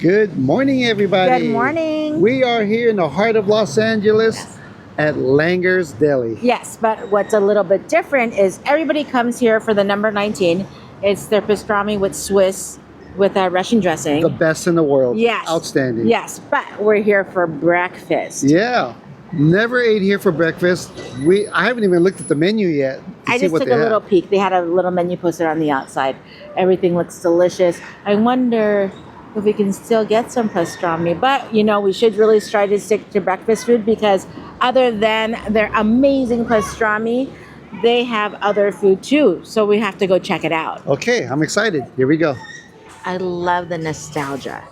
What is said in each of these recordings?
Good morning, everybody. Good morning. We are here in the heart of Los Angeles at Langer's Deli. Yes, but what's a little bit different is everybody comes here for the number 19. It's their pastrami with Swiss with a Russian dressing. The best in the world. Yes. Outstanding. Yes, but we're here for breakfast. Yeah. Never ate here for breakfast. I haven't even looked at the menu yet. I just took a little peek. They had a little menu posted on the outside. Everything looks delicious. I wonder if we can still get some pastrami. But, we should really try to stick to breakfast food because other than their amazing pastrami, they have other food too. So we have to go check it out. Okay, I'm excited. Here we go. I love the nostalgia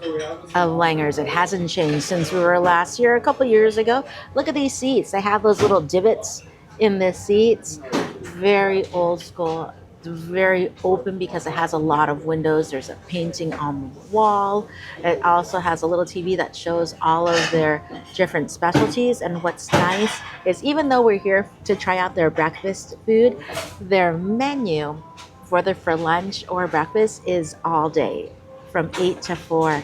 of Langer's. It hasn't changed since we were last year, a couple years ago. Look at these seats. They have those little divots in the seats. Very old school. Very open because it has a lot of windows. There's a painting on the wall. It also has a little TV that shows all of their different specialties. And what's nice is even though we're here to try out their breakfast food, their menu, whether for lunch or breakfast, is all day from 8 to 4.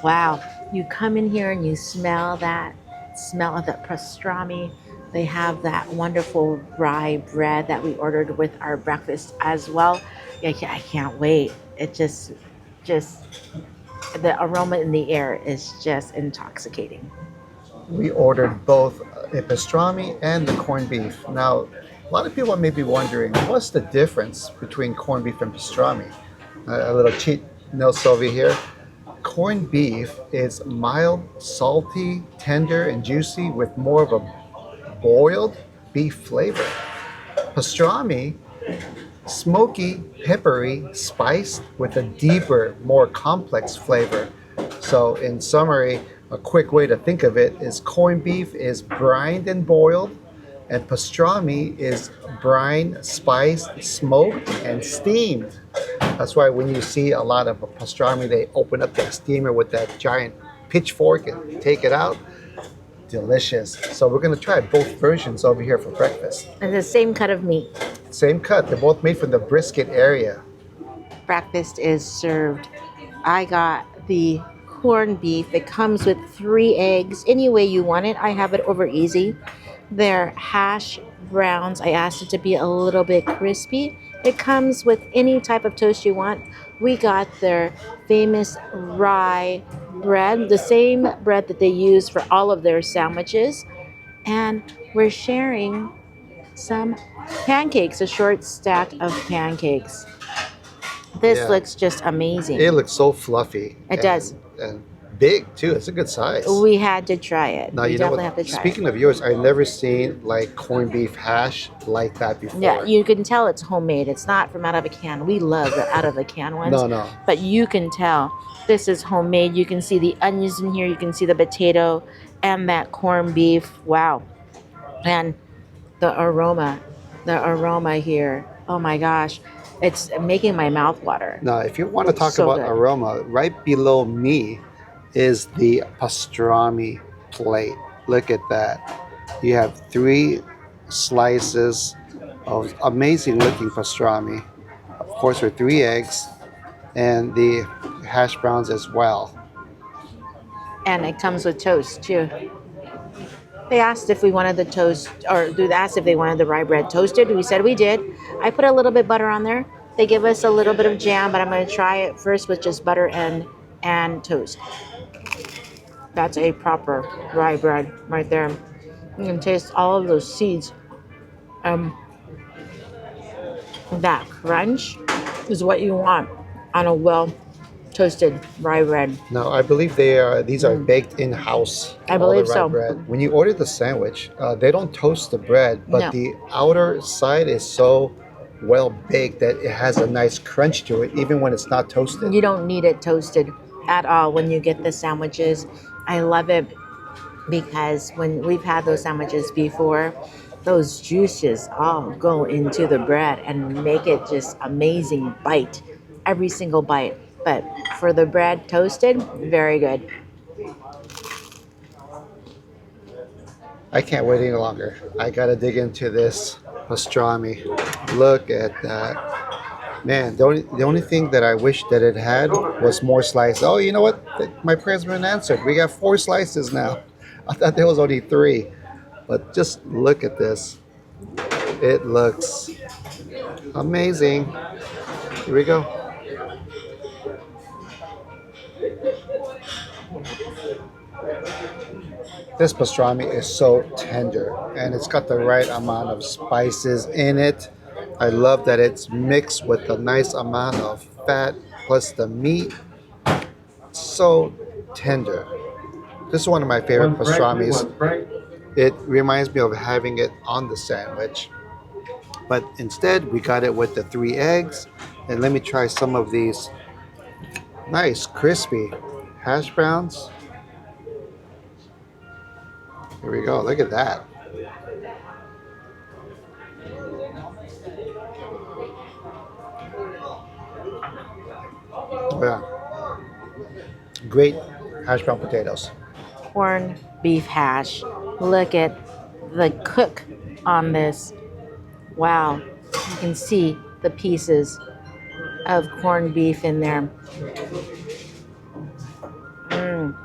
Wow. You come in here and you smell that smell of the pastrami. They have that wonderful rye bread that we ordered with our breakfast as well. I can't wait. It just the aroma in the air is just intoxicating. We ordered both a pastrami and the corned beef. Now, a lot of people may be wondering, what's the difference between corned beef and pastrami? A little cheat note over here. Corned beef is mild, salty, tender, and juicy with more of a boiled beef flavor. Pastrami, smoky, peppery, spiced with a deeper, more complex flavor. So in summary, a quick way to think of it is corned beef is brined and boiled, and pastrami is brined, spiced, smoked, and steamed. That's why when you see a lot of pastrami, they open up that steamer with that giant pitchfork and take it out. Delicious. So we're going to try both versions over here for breakfast. And the same cut of meat. Same cut. They're both made from the brisket area. Breakfast is served. I got the corned beef. It comes with 3 eggs. Any way you want it. I have it over easy. Their hash browns, I asked it to be a little bit crispy. It comes with any type of toast you want. We got their famous rye bread, the same bread that they use for all of their sandwiches. And we're sharing some pancakes, a short stack of pancakes. This looks just amazing. It looks so fluffy. It does. And big too. It's a good size. We had to try it. Now, we you know definitely what? have to try Speaking it. of yours, I've never seen like corned beef hash like that before. Yeah, you can tell it's homemade. It's not from out of a can. We love the out of the can ones. No. But you can tell this is homemade. You can see the onions in here. You can see the potato and that corned beef. Wow. And the aroma here. Oh my gosh. It's making my mouth water. Now, if you want to talk So about good. aroma, right below me is the pastrami plate. Look at that. You have 3 slices of amazing looking pastrami. Of course, with 3 eggs and the hash browns as well. And it comes with toast too. They asked if we wanted the toast, or they asked if they wanted the rye bread toasted. We said we did. I put a little bit butter on there. They give us a little bit of jam, but I'm going to try it first with just butter and toast. That's a proper rye bread right there. You can taste all of those seeds. That crunch is what you want on a well-toasted rye bread. Now, I believe these are baked in-house. I all the believe rye so. bread. When you order the sandwich, they don't toast the bread, but No. the outer side is so well baked that it has a nice crunch to it, even when it's not toasted. You don't need it toasted at all when you get the sandwiches. I love it because when we've had those sandwiches before, those juices all go into the bread and make it just amazing bite, every single bite. But for the bread toasted, very good. I can't wait any longer. I gotta dig into this pastrami. Look at that. Man, the only thing that I wish that it had was more slices. Oh, you know what? My prayer's been answered. We got 4 slices now. I thought there was only 3. But just look at this. It looks amazing. Here we go. This pastrami is so tender and it's got the right amount of spices in it. I love that it's mixed with a nice amount of fat plus the meat. So tender. This is one of my favorite pastramis. It reminds me of having it on the sandwich. But instead, we got it with the 3 eggs. And let me try some of these nice, crispy hash browns. Here we go. Look at that. Oh, yeah. Great hash brown potatoes. Corned beef hash. Look at the cook on this. Wow. You can see the pieces of corned beef in there. Mm.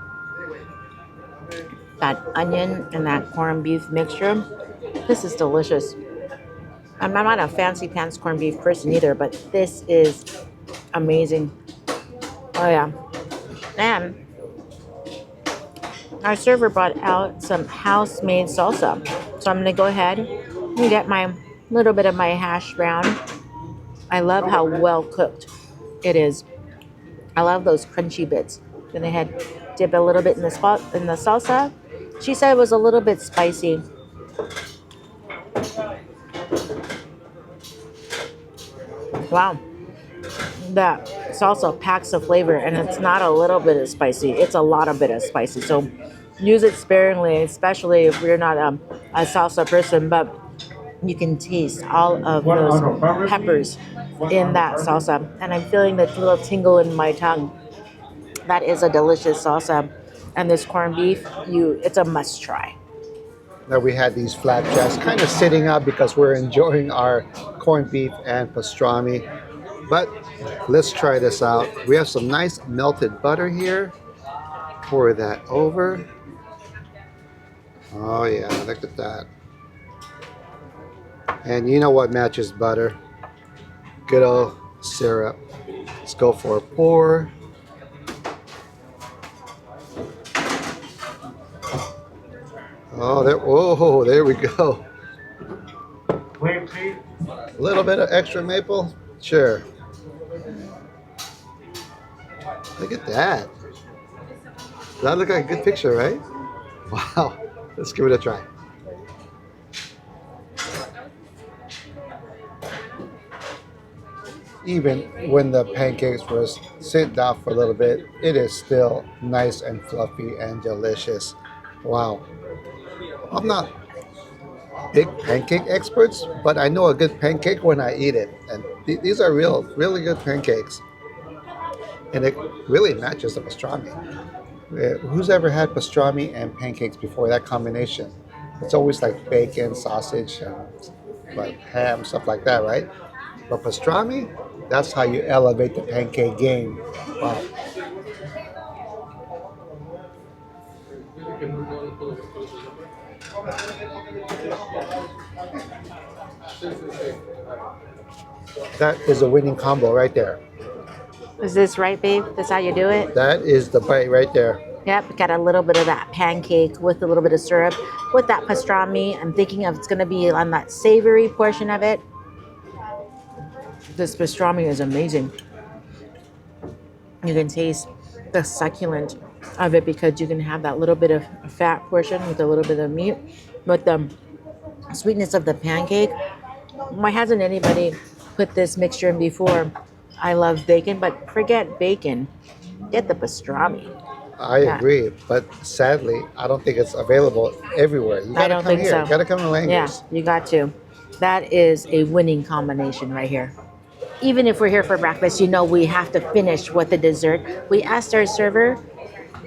That onion and that corned beef mixture. This is delicious. I'm not a fancy pants corned beef person either, but this is amazing. Oh yeah. And our server brought out some house-made salsa. So I'm gonna go ahead and get my little bit of my hash brown. I love how well cooked it is. I love those crunchy bits. Then I had dip a little bit in the salsa. She said it was a little bit spicy. Wow. That salsa packs the flavor, and it's not a little bit of spicy. It's a lot of bit of spicy. So use it sparingly, especially if you're not a salsa person, but you can taste all of those peppers in that salsa. And I'm feeling that little tingle in my tongue. That is a delicious salsa. And this corned beef, it's a must try. Now we had these flapjacks kind of sitting out because we're enjoying our corned beef and pastrami. But let's try this out. We have some nice melted butter here. Pour that over. Oh yeah, look at that. And you know what matches butter? Good old syrup. Let's go for a pour. There we go. A little bit of extra maple? Sure. Look at that. Does that look like a good picture, right? Wow. Let's give it a try. Even when the pancakes was sitting out for a little bit, it is still nice and fluffy and delicious. Wow. I'm not big pancake experts, but I know a good pancake when I eat it. And these are really good pancakes. And it really matches the pastrami. Who's ever had pastrami and pancakes before? That combination. It's always like bacon, sausage, and like ham, stuff like that, right? But pastrami, that's how you elevate the pancake game. Wow. That is a winning combo right there. Is this right, babe? That's how you do it? That is the bite right there. Yep, got a little bit of that pancake with a little bit of syrup. With that pastrami, I'm thinking of it's going to be on that savory portion of it. This pastrami is amazing. You can taste the succulent of it because you can have that little bit of fat portion with a little bit of meat. But the sweetness of the pancake, why hasn't anybody put this mixture in before? I love bacon, but forget bacon. Get the pastrami. I agree, but sadly, I don't think it's available everywhere. You I don't think so. You gotta come to Langley's. Yeah, you got to. That is a winning combination right here. Even if we're here for breakfast, we have to finish with the dessert. We asked our server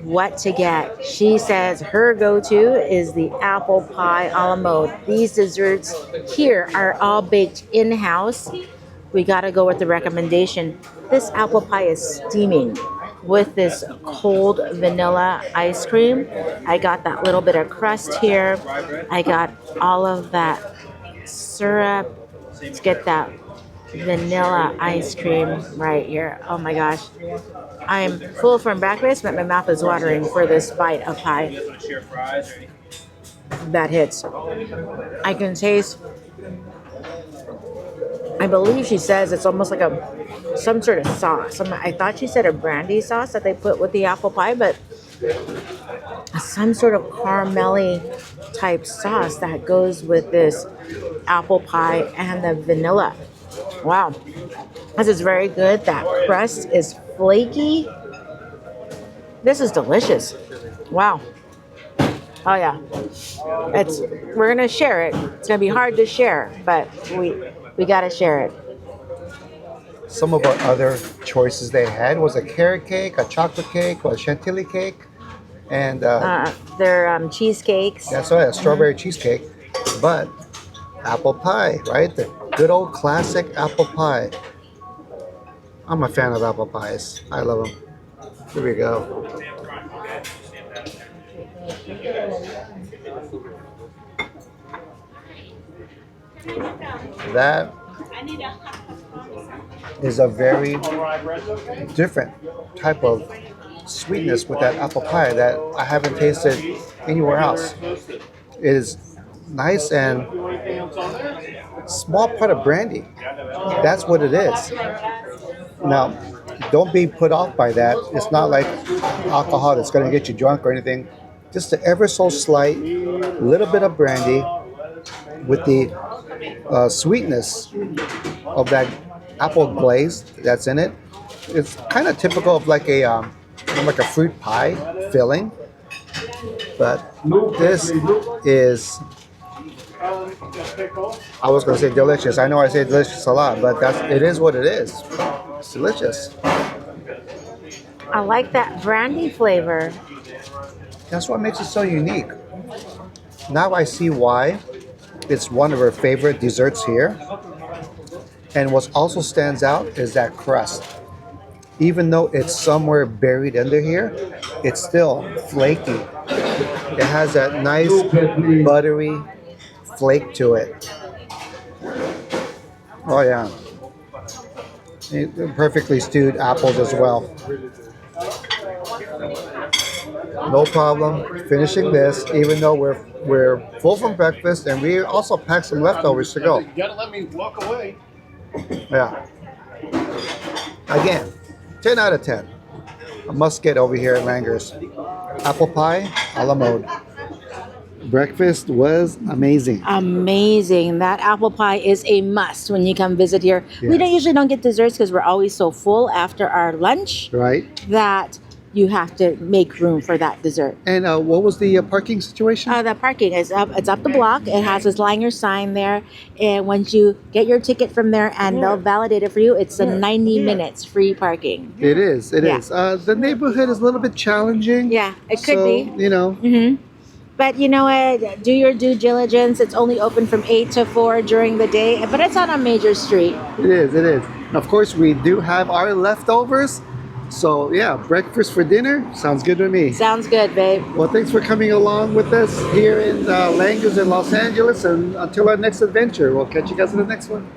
what to get. She says her go-to is the apple pie a la mode. These desserts here are all baked in-house we got to go with the recommendation. This apple pie is steaming with this cold vanilla ice cream. I got that little bit of crust here. I got all of that syrup. Let's get that vanilla ice cream right here. Oh my gosh. I'm full from breakfast, but my mouth is watering for this bite of pie that hits. I can taste, I believe she says it's almost like some sort of sauce. I thought she said a brandy sauce that they put with the apple pie, but some sort of caramelly type sauce that goes with this apple pie and the vanilla. Wow. This is very good. That crust is flaky. This is delicious. Wow. Oh yeah. We're gonna share it. It's gonna be hard to share, but we gotta share it. Some of our other choices they had was a carrot cake, a chocolate cake, or a chantilly cake, and They're cheesecakes. that's right, a strawberry cheesecake. But apple pie, right? The good old classic apple pie. I'm a fan of apple pies. I love them. Here we go. That is a very different type of sweetness with that apple pie that I haven't tasted anywhere else. It is nice and small part of brandy. That's what it is. Now, don't be put off by that. It's not like alcohol that's going to get you drunk or anything. Just the ever so slight little bit of brandy with the sweetness of that apple glaze that's in it. It's kind of typical of like a fruit pie filling, but this is, I was going to say delicious. I know I say delicious a lot, but it is what it is. It's delicious. I like that brandy flavor. That's what makes it so unique. Now I see why it's one of our favorite desserts here. And what also stands out is that crust. Even though it's somewhere buried under here, it's still flaky. It has that nice buttery flake to it. Oh yeah. Perfectly stewed apples as well. No problem finishing this, even though we're full from breakfast, and we also packed some leftovers to go. You gotta let me walk away. Yeah. Again, 10 out of 10. A must get over here at Langer's. Apple pie a la mode. Breakfast was amazing. Amazing. That apple pie is a must when you come visit here. We Yes. usually don't get desserts because we're always so full after our lunch Right? that you have to make room for that dessert. And what was the parking situation? The parking is up. It's up the block. It has this Langer sign there, and once you get your ticket from there, and they'll validate it for you, it's a 90 minutes free parking. It is. It Yeah. is. The neighborhood is a little bit challenging. Yeah, it could so, be. You know, But you know what? Do your due diligence. It's only open from 8 to 4 during the day, but it's on a major street. it is. It is. Of course, we do have our leftovers. So yeah, breakfast for dinner sounds good to me. Sounds good, babe. Well, thanks for coming along with us here in Langer's in Los Angeles, and until our next adventure, we'll catch you guys in the next one.